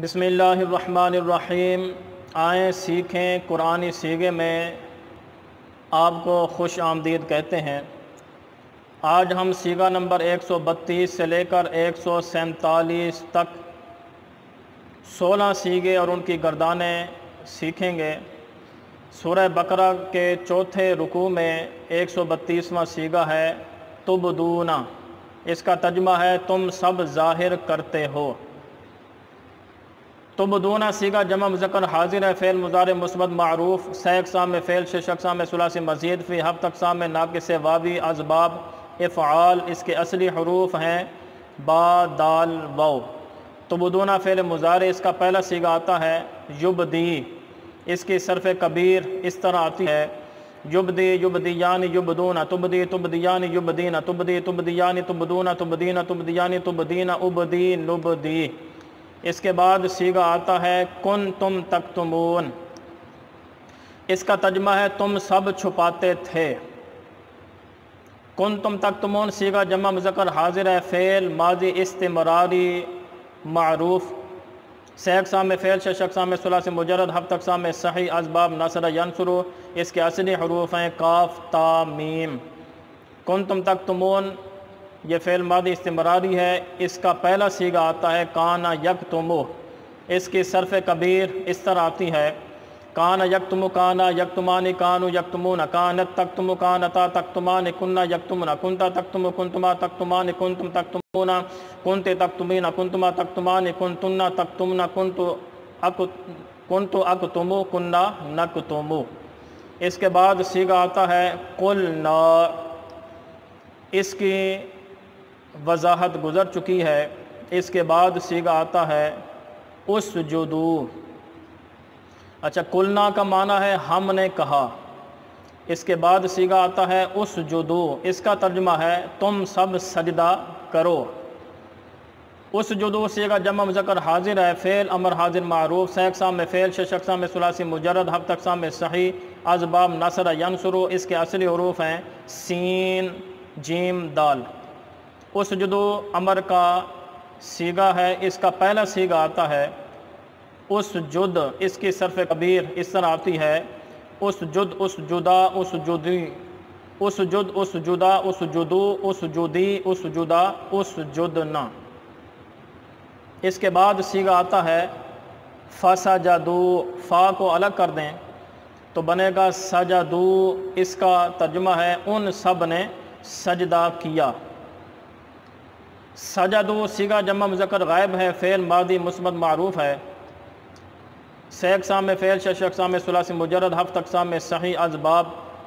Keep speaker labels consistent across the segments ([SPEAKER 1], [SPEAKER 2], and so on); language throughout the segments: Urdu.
[SPEAKER 1] بسم اللہ الرحمن الرحیم۔ آئیں سیکھیں قرآنی سیغے میں آپ کو خوش آمدید کہتے ہیں۔ آج ہم سیغہ نمبر 132 سے لے کر 147 تک 16 سیغے اور ان کی گردانیں سیکھیں گے۔ سورہ بقرہ کے چوتھے رکوع میں 132واں سیغہ ہے تبدون۔ اس کا ترجمہ ہے تم سب ظاہر کرتے ہو۔ تبدون سیغہ جمع مذکر حاضر ہے، فعل مضارع مثبت معروف، سے اقسام میں فعل، شش اقسام میں ثلاثی مزید، فی ہفت اقسام میں ناقص واوی، اسباب افعال، اس کے اصلی حروف ہیں با دال واو۔ تبدون فعل مضارع، اس کا پہلا سیغہ آتا ہے یبدی، اس کی صرف کبیر اس طرح آتی ہے یبدی یبدیان یبدون، تبدی تبدیان یبدین، تبدی تبدیان تبدون، تبدین تبدیان تبدین، ابدی نبدی۔ اس کے بعد سیغہ آتا ہے کن تم تکتمون، اس کا ترجمہ ہے تم سب چھپاتے تھے۔ کن تم تکتمون سیغہ جمع مذکر حاضر ہے، فعل ماضی استمراری معروف، سے اقسام میں فعل، شش اقسام میں ثلاثی مجرد، ہفت اقسام میں صحیح، اسباب نصر ینصر، اس کے اصلی حروف ہیں کاف تا میم۔ کن تم تکتمون یہ فعل ماضی استمراری ہے، اس کا پہلا سیغہ آتا ہے کانا یکتمو، اس کی صرف کبیر اس طرح آتی ہے کانا یکتمو، کانا یکتمانی، کانو یکتمون، کانت تکتمو، کانتا تکتمان، کننا یکتمون، کنتا تکتمو، کنتما تکتمان، کنتم تکتمون، کنت تکتمین، کنتما تکتمان، کنتن تکتمن، کنتو اکتمو، کننا نکتمو۔ اس کے بعد سیغہ آتا ہے قلنا، اس کی وضاحت گزر چکی ہے۔ اس کے بعد سیغہ آتا ہے اسجدو۔ اچھا، قلنا کا معنی ہے ہم نے کہا، اس کے بعد سیغہ آتا ہے اسجدو، اس کا ترجمہ ہے تم سب سجدہ کرو۔ اسجدو سیغہ جمع مذکر حاضر ہے، فعل امر حاضر معروف، سے اقسام میں فعل، شش اقسام میں ثلاثی مجرد، ہفت اقسام میں صحیح، اسباب نصر ینصر، اس کے اصلی حروف ہیں سین جیم دال۔ اسجدو امر کا سیغہ ہے، اس کا پہلا سیغہ آتا ہے اسجد، اس کی صرف کبیر اس طرح آتی ہے اسجد اسجدا اسجدی، اسجد اسجدا اسجدو اسجدی اسجدا اسجدنا۔ اس کے بعد سیغہ آتا ہے فسجدو، فا کو الگ کر دیں تو بنے گا سجدو، اس کا ترجمہ ہے ان سب نے سجدہ کیا۔ سجدو سیغہ جمع مذکر غائب ہے، فعل ماضی مثبت معروف ہے، سے اقسام میں فعل، شش اقسام میں ثلاثی مجرد، ہفت اقسام میں صحیح، اسباب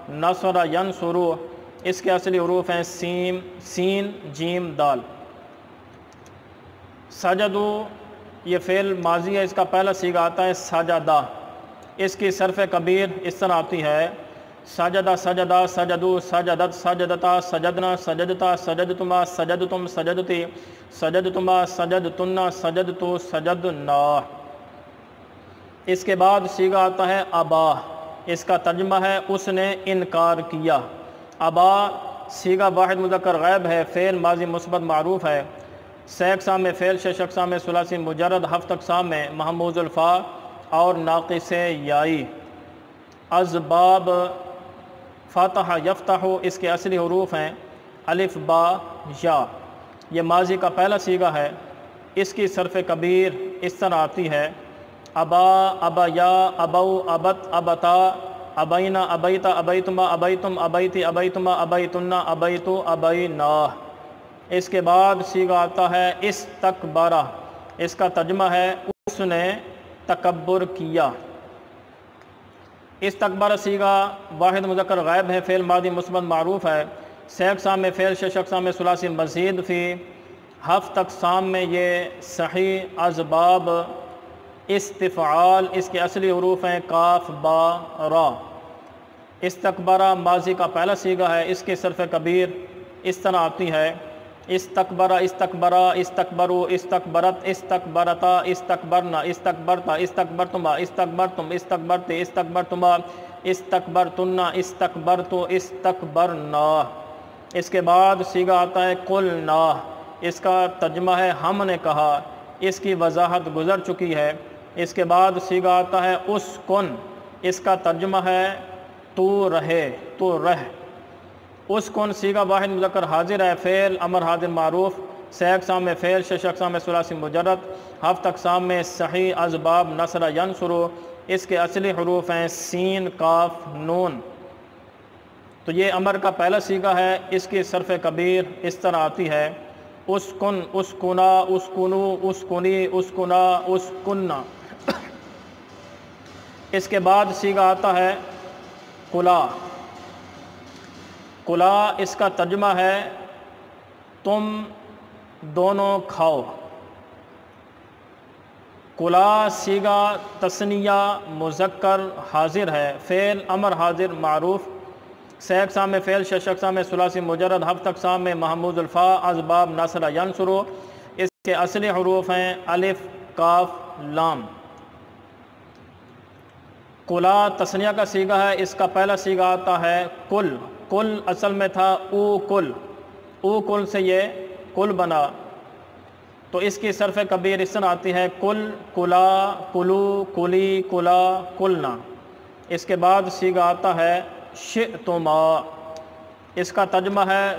[SPEAKER 1] نصر ینصر، اس کے اصلی حروف ہیں سین جیم دال۔ سجدو یہ فعل ماضی ہے، اس کا پہلا سیغہ آتا ہے سجدہ، اس کی صرف کبیر اس طرح آتی ہے سجدہ سجدہ سجدو سجدت سجدتا سجدنا سجدتا سجدتما سجدتم سجدتی سجدتما سجدتن سجدتو سجدنا۔ اس کے بعد سیغہ آتا ہے ابا، اس کا ترجمہ ہے اس نے انکار کیا۔ ابا سیغہ واحد مذکر غائب ہے، فعل ماضی مثبت معروف ہے، سے اقسام میں فعل، شش اقسام میں ثلاثی مجرد، ہفت اقسام میں محموز الفا اور ناقص یائی، اسباب فاتح یفتح، اس کے اصلی حروف ہیں الف با یا۔ یہ ماضی کا پہلا سیغہ ہے، اس کی صرف کبیر اس طرح آتی ہے ابا ابیا ابو ابت ابتا ابینا ابیتا ابیتما ابیتم ابیتی ابیتما ابیتنا ابیتو ابینا۔ اس کے بعد سیغہ آتا ہے استکبرہ، اس کا ترجمہ ہے اس نے تکبر کیا۔ استکبر سیغہ واحد مذکر غائب ہے، فعل ماضی مثبت معروف ہے، سے اقسام میں فعل، شش اقسام میں ثلاثی مزید، فی ہفت اقسام میں یہ صحیح، اسباب استفعال، اس کے اصلی حروف ہیں کاف با را۔ استکبرہ ماضی کا پہلا سیغہ ہے، اس کی صرف کبیر اس طرح آتی ہے استکبر استکبرا استکبرو استکبرت استکبرتا استکبرنا استکبرتا استکبرتما استکبرتم استکبرتے استکبرتما استکبرتن استکبرتو استکبرنا۔ اس کے بعد سیغہ آتا ہے قلنا، اس کا ترجمہ ہے ہم نے کہا، اس کی وضاحت گزر چکی ہے۔ اس کے بعد صیغہ آتا ہے اسکن، اس کا ترجمہ ہے تو رہے، تو رہ۔ اسکن صیغہ واحد مذکر حاضر ہے، فعل امر حاضر معروف، سے اقسام میں فعل، شش اقسام میں ثلاثی مجرد، ہفت اقسام میں صحیح از باب نصر ینصر۔ اس کے اصلی حروف ہیں سین، کاف، نون۔ تو یہ امر کا پہلا صیغہ ہے، اس کی صرف کبیر اس طرح آتی ہے اسکن، اسکنا، اسکنو، اسکنی، اسکنا، اسکننا۔ اس کے بعد صیغہ آتا ہے کلا۔ کلا اس کا ترجمہ ہے تم دونوں کھاؤ۔ کلا صیغہ تثنیہ مذکر حاضر ہے، فعل امر حاضر معروف، سے اقسام میں فعل، شش اقسام میں ثلاثی مجرد، ہفت اقسام میں محمود الفا از باب نصر ینصر۔ اس کے اصلی حروف ہیں الف، کاف، لام۔ کلا تثنیہ کا صیغہ ہے، اس کا پہلا صیغہ آتا ہے کل۔ کل اصل میں تھا او کل، او کل سے یہ کل بنا، تو اس کی صرف کبیر اس طرح آتی ہے کل، کلا، کلو، کلی، کلا، کلنا۔ اس کے بعد صیغہ آتا ہے شئتما، اس کا ترجمہ ہے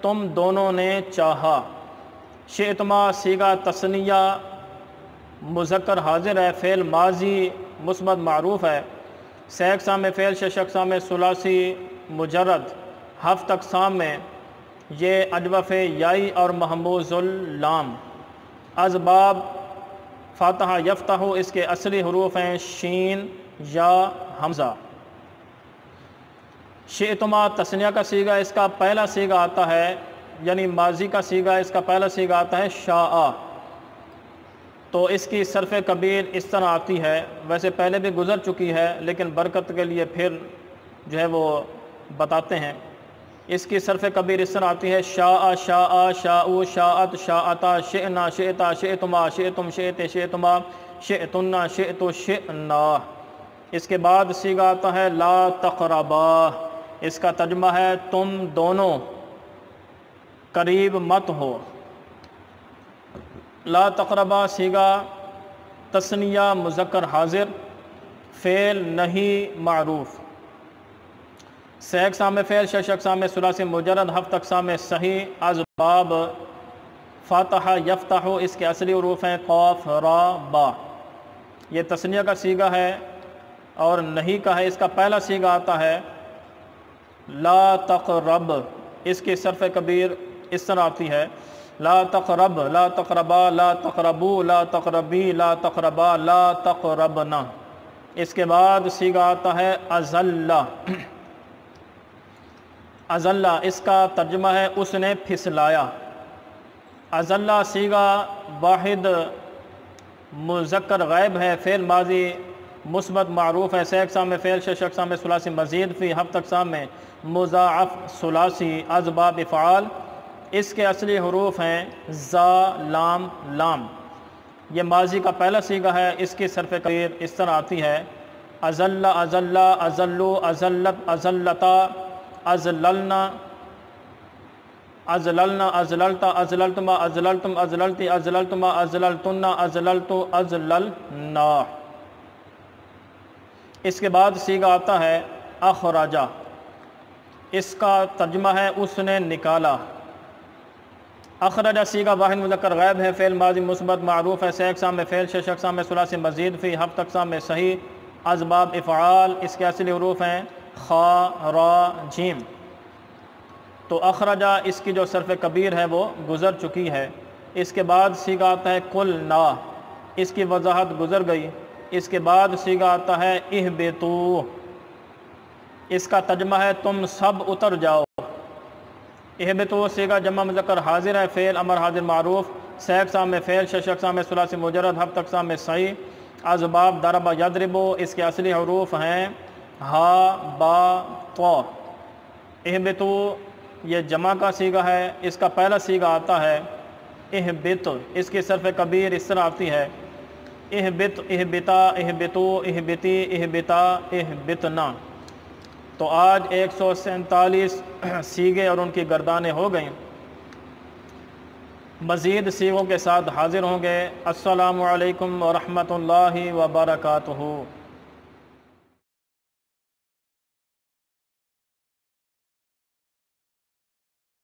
[SPEAKER 1] تم دونوں نے چاہا۔ شئتما صیغہ تثنیہ مذکر حاضر ہے، فعل ماضی مثبت معروف ہے، سے اقسام میں فعل، شش اقسام میں ثلاثی مجرد، ہفت اقسام میں یہ اجوف یائی اور محموز اللام، از باب فاتحہ یفتح۔ اس کے اصلی حروف ہیں شین، یا، حمزہ۔ شئتما تثنیہ کا صیغہ، اس کا پہلا صیغہ آتا ہے، یعنی ماضی کا صیغہ، اس کا پہلا صیغہ آتا ہے شاء، تو اس کی صرف کبیر اس طرح آتی ہے، ویسے پہلے بھی گزر چکی ہے لیکن برکت کے لیے پھر جو ہے وہ بتاتے ہیں۔ اس کی صرف کبیر اس طرح آتی ہے شاء، شاء، شاء، شاءت، شاءتا، شئنا، شئتا، شئتما، شئتم، شئت، شئتما، شئتنا، شئت، شئنا۔ اس کے بعد صیغہ آتا ہے لا تقربا، اس کا ترجمہ ہے تم دونوں قریب مت ہو۔ لا تقربا صیغہ تثنیہ مذکر حاضر، فعل نہیں معروف، سے اقسام میں فعل، شش اقسام میں ثلاثی مجرد، ہفت اقسام میں صحیح از باب فاتحہ یفتح۔ اس کے اصلی حروف ہیں قاف، را، با۔ یہ تثنیہ کا صیغہ ہے اور نہیں کا ہے، اس کا پہلا صیغہ آتا ہے لا تقرب، اس کی صرف کبیر اس طرح آتی ہے لا تقرب، لا تقربا، لا تقربو، لا تقربی، لا تقربا، لا تقربنا۔ اس کے بعد صیغہ آتا ہے ازلہ۔ ازلہ اس کا ترجمہ ہے اس نے پھسلایا۔ ازلہ صیغہ واحد مذکر غائب ہے، فعل ماضی مثبت معروف ہے، سے اقسام میں فعل، شش اقسام میں ثلاثی مزید فی، ہفت اقسام میں مضاعف ثلاثی از باب افعال۔ اس کے اصلی حروف ہیں زا، لام، لام۔ یہ ماضی کا پہلا صیغہ ہے، اس کی صرف کبیر اس طرح آتی ہے ازلہ، ازلہ، ازلو، ازلت، ازلتا، ازللنا، ازللنا، ازللتا، ازللتما، ازللتم، ازللتی، ازللتما، ازللتنا، ازللتو، ازللنا۔ اس کے بعد صیغہ آتا ہے اخرجا، اس کا ترجمہ ہے اس نے نکالا۔ اخرجا صیغہ واحد مذکر غائب ہے، فعل ماضی مثبت معروف ہے، سے اقسام میں فعل، شش اقسام میں ثلاثی مزید فی، ہفت اقسام میں صحیح از باب افعال۔ اس کے اصلی حروف ہیں خا، را، جیم۔ تو اخرجا اس کی جو صرف کبیر ہے وہ گزر چکی ہے۔ اس کے بعد صیغہ آتا ہے قلنا، اس کی وضاحت گزر گئی۔ اس کے بعد صیغہ آتا ہے اہبطوا، اس کا ترجمہ ہے تم سب اتر جاؤ۔ اہبطوا صیغہ جمع مذکر حاضر ہے، فعل امر حاضر معروف، سے اقسام میں فعل، شش اقسام میں ثلاثی مجرد، ہفت اقسام میں صحیح از باب ضرب یضرب۔ اس کے اصلی حروف ہیں ہا، با، طا۔ اہبطوا یہ جمع کا صیغہ ہے، اس کا پہلا صیغہ آتا ہے اہبط، اس کی صرف کبیر اس طرح آتی ہے اہبط، اہبتا، اہبطو، اہبتی، اہبتا، اہبتنا۔ تو آج 147 صیغے اور ان کی گردانیں ہو گئیں۔ مزید سیغوں کے ساتھ حاضر ہوں گے۔ السلام علیکم ورحمۃ اللہ وبرکاتہ۔